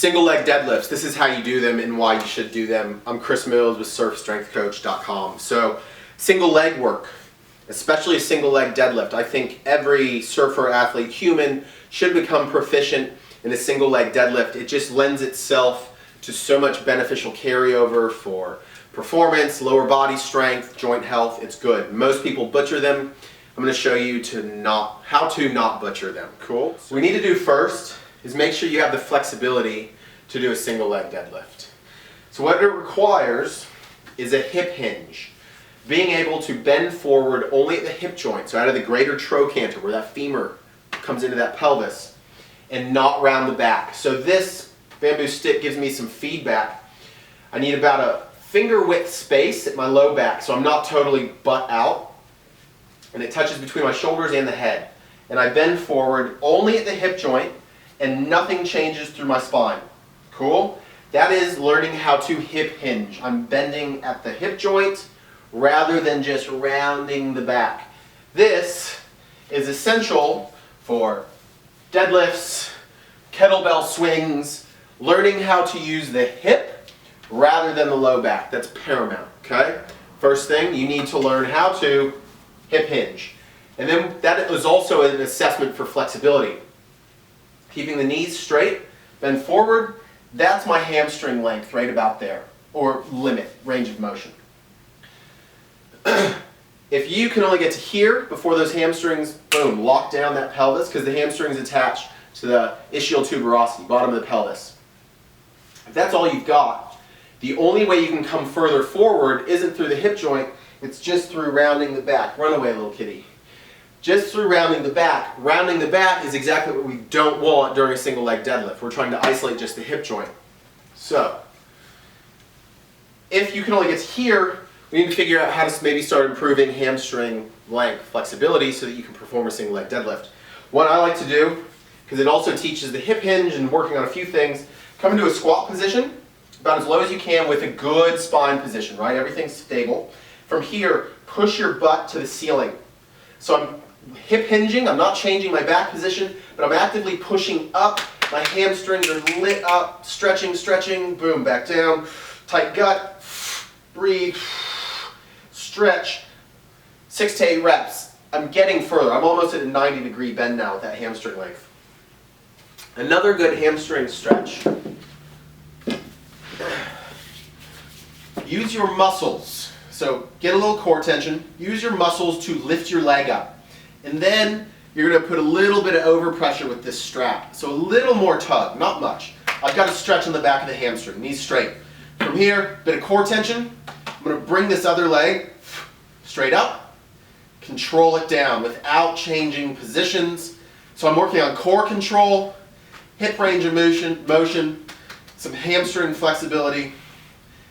Single leg deadlifts, this is how you do them and why you should do them. I'm Chris Mills with surfstrengthcoach.com. So single leg work, especially a single leg deadlift. I think every surfer, athlete, human should become proficient in a single leg deadlift. It just lends itself to so much beneficial carryover for performance, lower body strength, joint health. It's good. Most people butcher them. I'm going to show you how to not butcher them. Cool. What we need to do first is make sure you have the flexibility to do a single leg deadlift. So what it requires is a hip hinge. Being able to bend forward only at the hip joint, so out of the greater trochanter where that femur comes into that pelvis, and not round the back. So this bamboo stick gives me some feedback. I need about a finger width space at my low back so I'm not totally butt out, and it touches between my shoulders and the head. And I bend forward only at the hip joint and nothing changes through my spine. Cool? That is learning how to hip hinge. I'm bending at the hip joint rather than just rounding the back. This is essential for deadlifts, kettlebell swings, learning how to use the hip rather than the low back. That's paramount, okay? First thing, you need to learn how to hip hinge. And then that is also an assessment for flexibility. Keeping the knees straight, bend forward, that's my hamstring length right about there, or limit, range of motion. If you can only get to here before those hamstrings, boom, lock down that pelvis, because the hamstring is attached to the ischial tuberosity, bottom of the pelvis. If that's all you've got, the only way you can come further forward isn't through the hip joint, it's just through rounding the back. Run away, little kitty. Just through rounding the back. Rounding the back is exactly what we don't want during a single leg deadlift. We're trying to isolate just the hip joint. So, if you can only get to here, we need to figure out how to maybe start improving hamstring length, flexibility, so that you can perform a single leg deadlift. What I like to do, because it also teaches the hip hinge and working on a few things, come into a squat position, about as low as you can with a good spine position, right? Everything's stable. From here, push your butt to the ceiling. So I'm hip hinging, I'm not changing my back position, but I'm actively pushing up. My hamstrings are lit up, stretching, stretching, boom, back down. Tight gut, breathe, stretch. 6 to 8 reps. I'm getting further. I'm almost at a 90-degree bend now with that hamstring length. Another good hamstring stretch. Use your muscles. So get a little core tension. Use your muscles to lift your leg up. And then you're going to put a little bit of overpressure with this strap. So a little more tug, not much. I've got a stretch on the back of the hamstring, knees straight. From here, bit of core tension. I'm going to bring this other leg straight up, control it down without changing positions. So I'm working on core control, hip range of motion, some hamstring flexibility.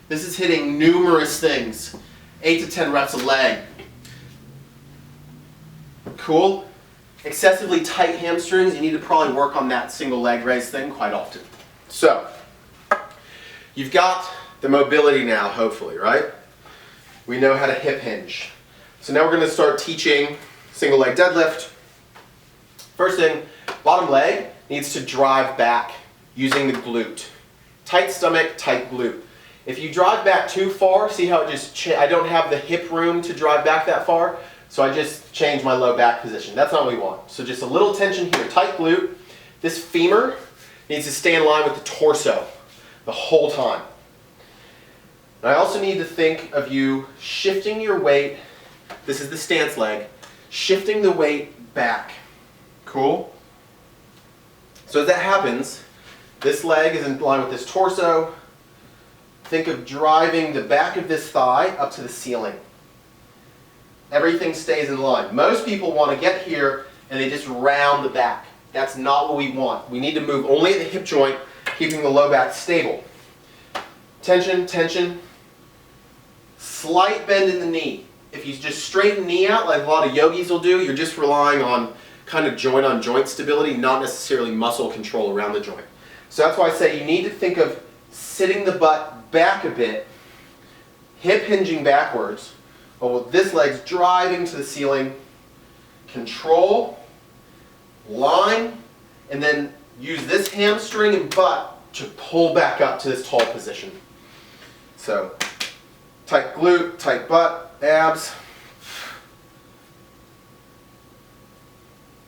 This is hitting numerous things. 8 to 10 reps a leg. Cool? Excessively tight hamstrings, you need to probably work on that single leg raise thing quite often. So, you've got the mobility now, hopefully, right? We know how to hip hinge. So now we're going to start teaching single leg deadlift. First thing, bottom leg needs to drive back using the glute. Tight stomach, tight glute. If you drive back too far, see how I don't have the hip room to drive back that far, so I just change my low back position. That's not what we want. So just a little tension here, tight glute. This femur needs to stay in line with the torso the whole time. And I also need to think of you shifting your weight, this is the stance leg, shifting the weight back. Cool? So as that happens, this leg is in line with this torso. Think of driving the back of this thigh up to the ceiling. Everything stays in line. Most people want to get here and they just round the back. That's not what we want. We need to move only at the hip joint, keeping the low back stable. Tension, tension. Slight bend in the knee. If you just straighten the knee out like a lot of yogis will do, you're just relying on kind of joint on joint stability, not necessarily muscle control around the joint. So that's why I say you need to think of sitting the butt back a bit, hip hinging backwards, but with this leg's driving to the ceiling, control, line, and then use this hamstring and butt to pull back up to this tall position. So tight glute, tight butt, abs,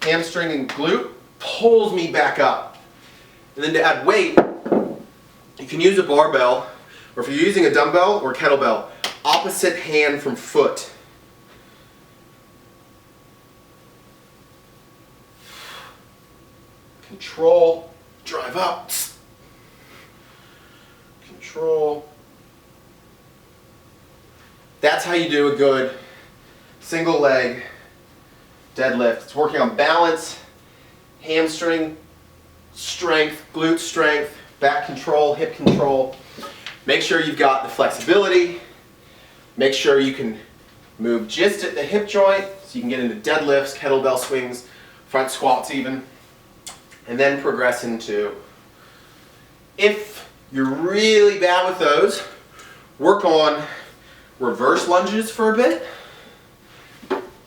hamstring and glute pulls me back up. And then to add weight, you can use a barbell, or if you're using a dumbbell or kettlebell, opposite hand from foot. Control, drive up, control. That's how you do a good single leg deadlift. It's working on balance, hamstring strength, glute strength, back control, hip control. Make sure you've got the flexibility. Make sure you can move just at the hip joint so you can get into deadlifts, kettlebell swings, front squats even. And then progress into, if you're really bad with those, work on reverse lunges for a bit.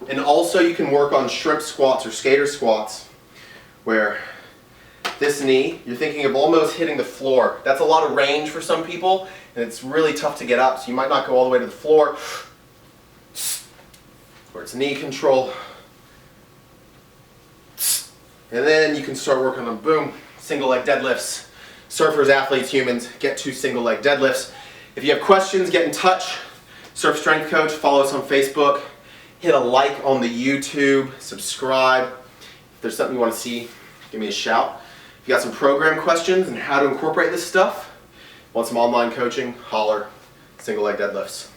And also you can work on shrimp squats or skater squats, where this knee, you're thinking of almost hitting the floor. That's a lot of range for some people, and it's really tough to get up, so you might not go all the way to the floor. Where it's knee control. And then you can start working on, boom, single leg deadlifts. Surfers, athletes, humans, get to single leg deadlifts. If you have questions, get in touch. Surf Strength Coach, follow us on Facebook. Hit a like on the YouTube, subscribe. If there's something you want to see, give me a shout. If you got some program questions and how to incorporate this stuff, want some online coaching, holler. Single leg deadlifts.